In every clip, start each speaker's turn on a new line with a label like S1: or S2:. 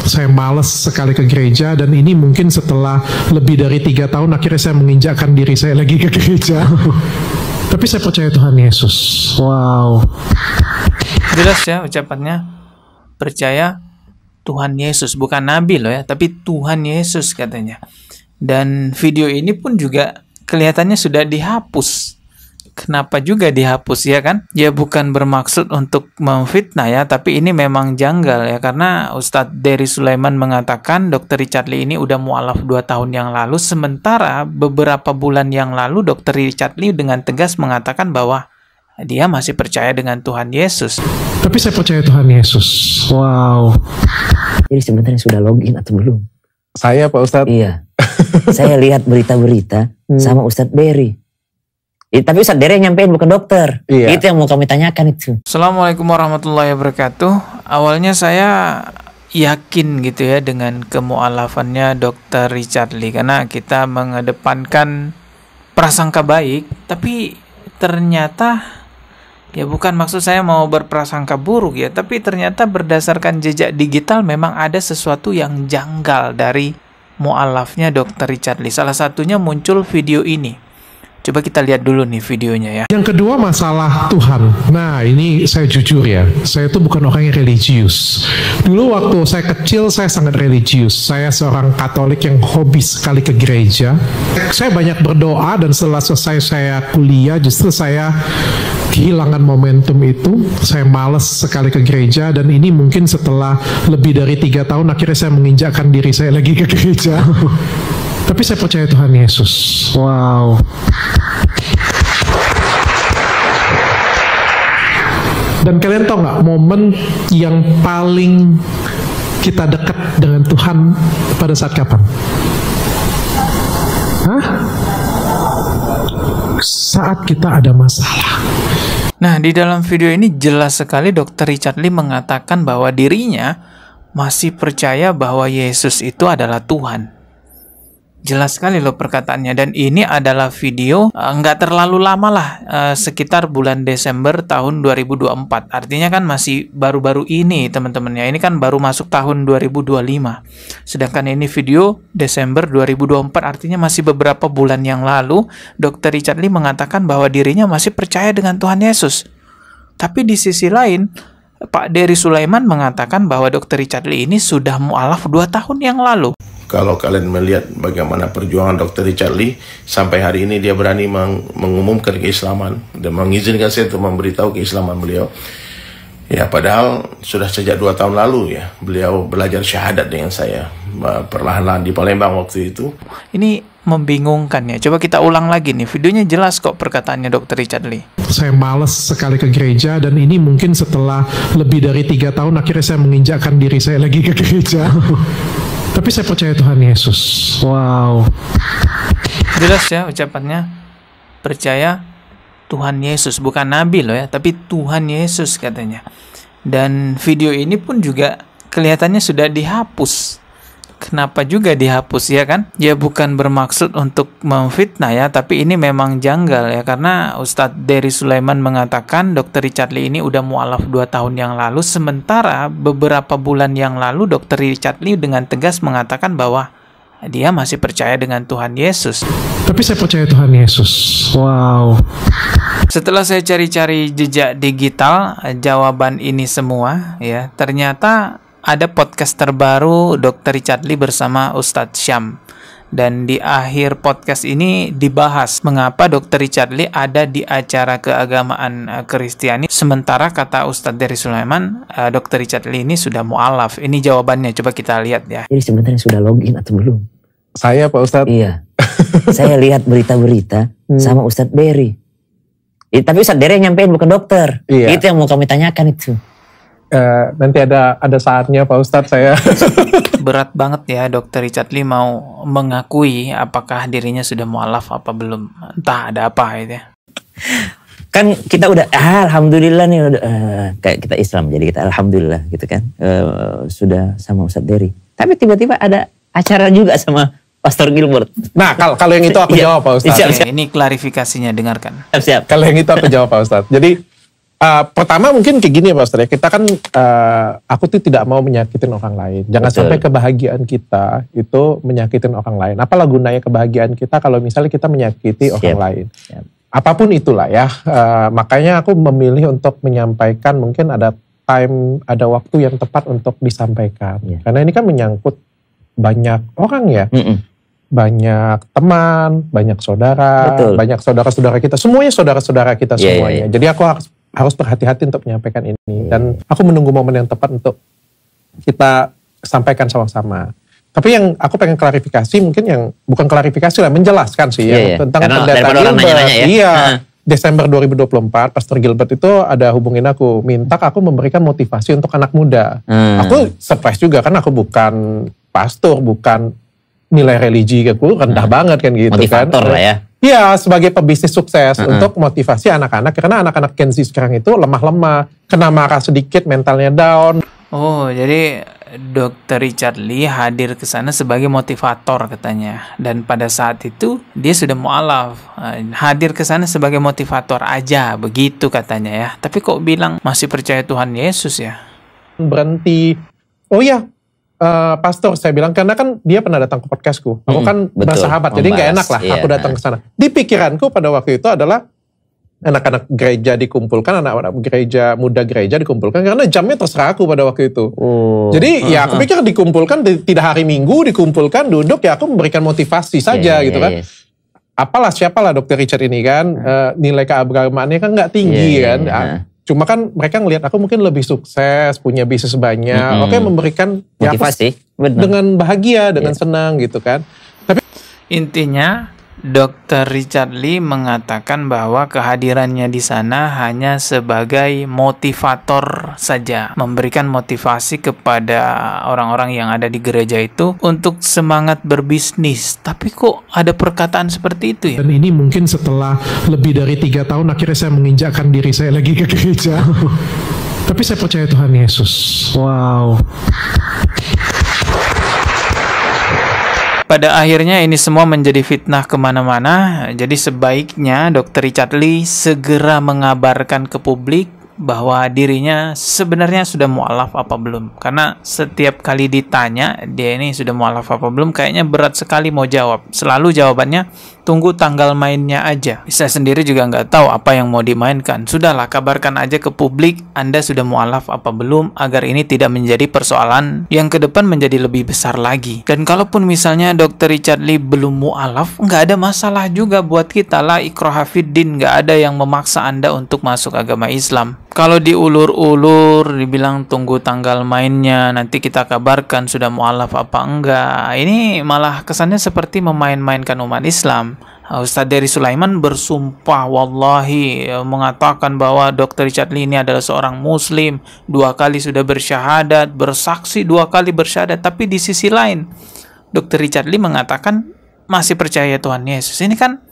S1: Saya males sekali ke gereja, dan ini mungkin setelah lebih dari 3 tahun akhirnya saya menginjakkan diri saya lagi ke gereja. Tapi saya percaya Tuhan Yesus. Wow.
S2: Jelas ya ucapannya, percaya Tuhan Yesus, bukan Nabi loh ya, tapi Tuhan Yesus katanya. Dan video ini pun juga kelihatannya sudah dihapus. Kenapa juga dihapus ya kan? Ya bukan bermaksud untuk memfitnah ya, tapi ini memang janggal ya, karena Ustadz Dery Sulaiman mengatakan Dr. Richard Lee ini udah mualaf 2 tahun yang lalu, sementara beberapa bulan yang lalu Dr. Richard Lee dengan tegas mengatakan bahwa dia masih percaya dengan Tuhan Yesus.
S1: Tapi saya percaya Tuhan Yesus. Wow.
S3: Jadi sebenarnya sudah login atau belum?
S4: Saya Pak Ustadz?
S3: Iya. Saya lihat berita-berita sama Ustadz Dery. Tapi Ustadz Dery nyampein bukan dokter.
S4: Iya.
S3: Itu yang mau kami tanyakan itu.
S2: Assalamualaikum warahmatullahi wabarakatuh. Awalnya saya yakin gitu ya dengan kemualafannya Dr. Richard Lee, karena kita mengedepankan prasangka baik, tapi ternyata ya bukan maksud saya mau berprasangka buruk ya, tapi ternyata berdasarkan jejak digital memang ada sesuatu yang janggal dari mualafnya Dr. Richard Lee. Salah satunya muncul video ini. Coba kita lihat dulu nih videonya ya.
S1: Yang kedua, masalah Tuhan. Nah, ini saya jujur ya, saya itu bukan orang yang religius. Dulu waktu saya kecil, saya sangat religius. Saya seorang Katolik yang hobi sekali ke gereja. Saya banyak berdoa, dan setelah selesai saya kuliah, justru saya kehilangan momentum itu. Saya malas sekali ke gereja, dan ini mungkin setelah lebih dari 3 tahun akhirnya saya menginjakkan diri saya lagi ke gereja. Tapi saya percaya Tuhan Yesus. Wow. Dan kalian tahu nggak momen yang paling kita dekat dengan Tuhan pada saat kapan? Hah? Saat kita ada masalah.
S2: Nah, di dalam video ini jelas sekali Dr. Richard Lee mengatakan bahwa dirinya masih percaya bahwa Yesus itu adalah Tuhan. Jelas sekali loh perkataannya, dan ini adalah video nggak terlalu lama lah, sekitar bulan Desember tahun 2024. Artinya kan masih baru-baru ini teman-teman ya, ini kan baru masuk tahun 2025. Sedangkan ini video Desember 2024, artinya masih beberapa bulan yang lalu Dr. Richard Lee mengatakan bahwa dirinya masih percaya dengan Tuhan Yesus. Tapi di sisi lain, Pak Dery Sulaiman mengatakan bahwa Dr. Richard Lee ini sudah mualaf 2 tahun yang lalu.
S5: Kalau kalian melihat bagaimana perjuangan Dr. Richard Lee, sampai hari ini dia berani mengumumkan keislaman dan mengizinkan saya untuk memberitahu keislaman beliau. Ya, padahal sudah sejak 2 tahun lalu ya, beliau belajar syahadat dengan saya perlahan-lahan di Palembang waktu itu.
S2: Ini membingungkan ya. Coba kita ulang lagi nih, videonya jelas kok perkataannya Dr. Richard Lee.
S1: Saya males sekali ke gereja, dan ini mungkin setelah lebih dari 3 tahun akhirnya saya menginjakkan diri saya lagi ke gereja. Tapi saya percaya Tuhan Yesus. Wow.
S2: Jelas ya ucapannya, percaya Tuhan Yesus, bukan Nabi loh ya, tapi Tuhan Yesus katanya. Dan video ini pun juga kelihatannya sudah dihapus. Kenapa juga dihapus ya kan? Ya bukan bermaksud untuk memfitnah ya, tapi ini memang janggal ya, karena Ustadz Dery Sulaiman mengatakan Dr. Richard Lee ini udah mualaf 2 tahun yang lalu, sementara beberapa bulan yang lalu Dr. Richard Lee dengan tegas mengatakan bahwa dia masih percaya dengan Tuhan Yesus.
S1: Tapi saya percaya Tuhan Yesus. Wow.
S2: Setelah saya cari-cari jejak digital jawaban ini semua ya, ternyata ada podcast terbaru Dr. Richard Lee bersama Ustadz Syam. Dan di akhir podcast ini dibahas mengapa Dr. Richard Lee ada di acara keagamaan Kristiani, sementara kata Ustadz Dery Sulaiman, Dr. Richard Lee ini sudah mualaf. Ini jawabannya, coba kita lihat ya.
S3: Jadi sebenarnya sudah login atau belum?
S4: Saya Pak Ustadz?
S3: Iya. Saya lihat berita-berita sama Ustadz Dery. Tapi Ustadz Dery nyampein bukan dokter.
S4: Iya.
S3: Itu yang mau kami tanyakan itu.
S4: Nanti ada saatnya Pak Ustadz saya.
S2: Berat banget ya Dr. Richard Lee mau mengakui apakah dirinya sudah mualaf apa belum. Entah ada apa gitu ya.
S3: Kan kita udah alhamdulillah nih, kayak kita Islam, jadi kita alhamdulillah gitu kan, sudah sama Ustadz Dery. Tapi tiba-tiba ada acara juga sama Pastor Gilbert.
S4: Nah, kalau yang itu aku jawab Pak Ustadz.
S2: Oke, ini klarifikasinya, dengarkan.
S3: Siap.
S4: Kalau yang itu aku jawab Pak Ustadz. Jadi Pertama mungkin kayak gini ya Pastor ya. Kita kan, aku tuh tidak mau menyakitin orang lain. Jangan
S3: Betul.
S4: sampai kebahagiaan kita itu menyakitin orang lain. Apalah gunanya kebahagiaan kita kalau misalnya kita menyakiti orang
S3: Siap.
S4: lain.
S3: Siap.
S4: Apapun itulah ya. Makanya aku memilih untuk menyampaikan, mungkin ada waktu yang tepat untuk disampaikan.
S3: Iya.
S4: Karena ini kan menyangkut banyak orang ya. Banyak teman, banyak saudara,
S3: Betul.
S4: banyak saudara-saudara kita. Semuanya saudara-saudara kita
S3: Iya, iya,
S4: semuanya.
S3: iya.
S4: Jadi aku harus berhati-hati untuk menyampaikan ini. Dan aku menunggu momen yang tepat untuk kita sampaikan sama-sama. Tapi yang aku pengen klarifikasi, mungkin yang bukan klarifikasi lah, menjelaskan sih
S3: Iya,
S4: ya.
S3: iya.
S4: Tentang
S3: Karena
S4: pendeta
S3: daripada orang
S4: Gilbert.
S3: nanya-nanya ya.
S4: Iya.
S3: Heeh.
S4: Desember 2024, Pastor Gilbert itu ada hubungin aku, minta aku memberikan motivasi untuk anak muda. Aku surprise juga, kan aku bukan pastor, bukan nilai religi aku rendah banget kan gitu.
S3: Motivator
S4: kan.
S3: lah ya.
S4: Iya, sebagai pebisnis sukses untuk motivasi anak-anak, karena anak-anak Gen Z sekarang itu lemah-lemah, kena marah sedikit, mentalnya down.
S2: Oh, jadi Dr. Richard Lee hadir ke sana sebagai motivator katanya. Dan pada saat itu dia sudah mualaf. Hadir ke sana sebagai motivator aja, begitu katanya ya. Tapi kok bilang masih percaya Tuhan Yesus ya?
S4: Berhenti. Oh iya, Pastor, saya bilang, karena kan dia pernah datang ke podcastku. Aku kan
S3: betul.
S4: bersahabat, jadi nggak
S3: Membahas,
S4: enak lah
S3: iya.
S4: aku datang ke sana. Di pikiranku pada waktu itu adalah anak-anak gereja dikumpulkan, anak-anak gereja, muda gereja dikumpulkan, karena jamnya terserah aku pada waktu itu. Jadi ya aku pikir dikumpulkan, tidak hari Minggu dikumpulkan, duduk ya aku memberikan motivasi saja gitu kan. Apalah siapalah Dr. Richard ini kan, nilai keagamaannya kan nggak tinggi kan. Cuma kan mereka ngelihat aku mungkin lebih sukses, punya bisnis banyak. Oke, memberikan ya, aku
S3: Motivasi. Benar.
S4: dengan bahagia, dengan senang gitu kan. Tapi
S2: Intinya, Dr. Richard Lee mengatakan bahwa kehadirannya di sana hanya sebagai motivator saja, memberikan motivasi kepada orang-orang yang ada di gereja itu untuk semangat berbisnis. Tapi kok ada perkataan seperti itu ya?
S1: Dan ini mungkin setelah lebih dari 3 tahun akhirnya saya menginjakkan diri saya lagi ke gereja. Tapi saya percaya Tuhan Yesus.
S2: Wow. Pada akhirnya ini semua menjadi fitnah kemana-mana. Jadi sebaiknya Dr. Richard Lee segera mengabarkan ke publik bahwa dirinya sebenarnya sudah mualaf apa belum. Karena setiap kali ditanya dia ini sudah mualaf apa belum, kayaknya berat sekali mau jawab. Selalu jawabannya tunggu tanggal mainnya aja. Saya sendiri juga nggak tahu apa yang mau dimainkan. Sudahlah, kabarkan aja ke publik Anda sudah mualaf apa belum, agar ini tidak menjadi persoalan yang ke depan menjadi lebih besar lagi. Dan kalaupun misalnya Dr. Richard Lee belum mualaf, nggak ada masalah juga buat kita lah, ikraha fiddin, nggak ada yang memaksa Anda untuk masuk agama Islam. Kalau diulur-ulur, dibilang tunggu tanggal mainnya, nanti kita kabarkan sudah mualaf apa enggak, ini malah kesannya seperti memain-mainkan umat Islam. Ustadz Dery Sulaiman bersumpah wallahi mengatakan bahwa Dr. Richard Lee ini adalah seorang muslim, 2 kali sudah bersyahadat, bersaksi 2 kali bersyahadat. Tapi di sisi lain Dr. Richard Lee mengatakan masih percaya Tuhan Yesus. Ini kan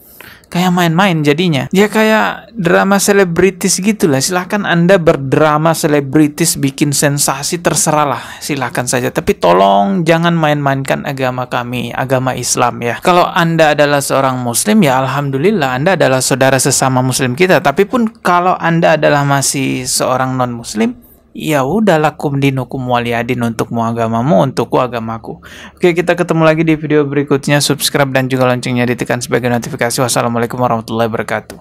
S2: kayak main-main jadinya. Ya kayak drama selebritis gitulah. Silahkan Anda berdrama selebritis, bikin sensasi, terserah lah. Silahkan saja. Tapi tolong jangan main-mainkan agama kami, agama Islam ya. Kalau Anda adalah seorang muslim, ya alhamdulillah Anda adalah saudara sesama muslim kita. Tapi pun kalau Anda adalah masih seorang non-muslim, ya udah, lakum dinukum waliyadin, untukmu agamamu, untukku agamaku. Oke, kita ketemu lagi di video berikutnya. Subscribe dan juga loncengnya ditekan sebagai notifikasi. Wassalamualaikum warahmatullahi wabarakatuh.